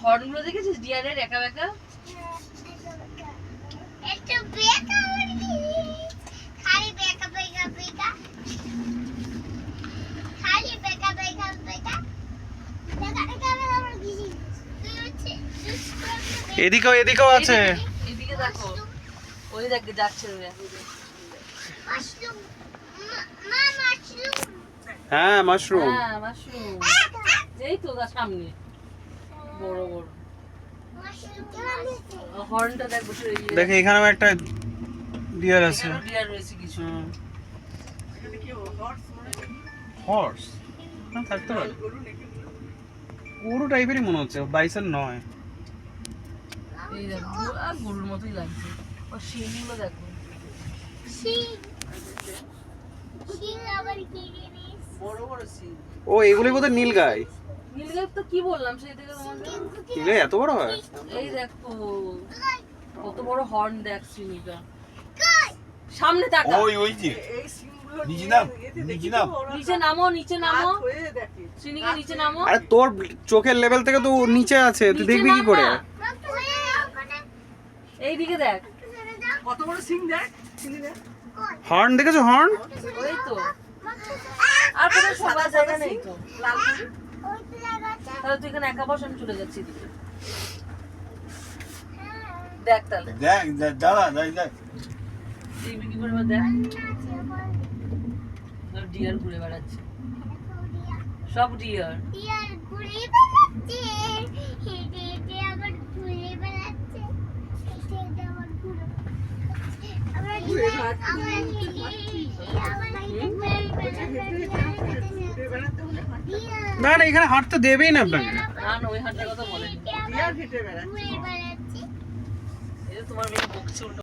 হর্নগুলো দেখেছিস ডিয়ারের একা একা? একটু বেকা বলি খালি বেকা বেকা বেকা খালি বেকা বেকা বেকা বেকা বেকা আমরা গিয়ে তুই হচ্ছে এদিকেও আছে। এদিকে দেখো, ওই দেখ যাচ্ছে ওরা। মাশরুম মা মাশরুম হ্যাঁ মাশরুম। হ্যাঁ মাশরুম, এই তো সামনে বড় বড় মাশরুম কেমন হর্নটা দেখ বসে রয়েছে। দেখে এখানেও একটা ডিয়ার আছে। ডিয়ার রয়েছে কিছু। হর্স না থাকতে পারে, গরু টাইপেরই মনে হচ্ছে, বাইসন নয়। এই দেখো আর গরুর মতোই লাগছে। আর শিংগুলো দেখো, শিং শিং আবার কি জিনিস বড় বড় শিং। ও এগুলোই বোধহয় নীলগাই। নীলগাই তো কি বললাম সেই থেকে তোমাকে। নীলগাই এত বড় হয়? এই দেখো কত বড় হর্ন দেখ শিংটা। সামনে তাকা। ওই যে নিচে নাম নিচে নামো, নিচে নামো, শিনিকে নিচে নামো। আরে তোর চোখের লেভেল থেকে তো নিচে আছে, তুই দেখবি কি করে? এই দিকে দেখ, কত বড় সিং দেখ, চিনি দেখ। হর্ন দেখেছো? হর্ন ওই তো। আর কোনো সবার জায়গা নেই তো। লাল করে। তাহলে তুই এখানে একা বস, আমি চলে যাচ্ছি এদিকে। দেখ তাহলে দেখ দাদা দেখ দেখবি কি করে এবার দেখ। ডিয়ার ঘুরে বেড়াচ্ছে, সব ডিয়ার। ইয়ার ঘুরে বেড়াচ্ছে হেঁটে হেঁটে আবার ঘুরে বেড়াচ্ছে হেঁটে হেঁটে আবার ঘুরে আবার ঘুরে বেড়াচ্ছে, আবার হেঁটে আবার হেঁটে ঘুরে বেড়াতে হলে না না, এখানে হাঁটতে দেবেই না আপনাকে। না না, ওই হাঁটার কথা বলেনি। ডিয়ার হেঁটে বেড়াচ্ছে। ঘুরে বেড়াচ্ছে এই যে তোমার মেয়ে বকছে উল্টো।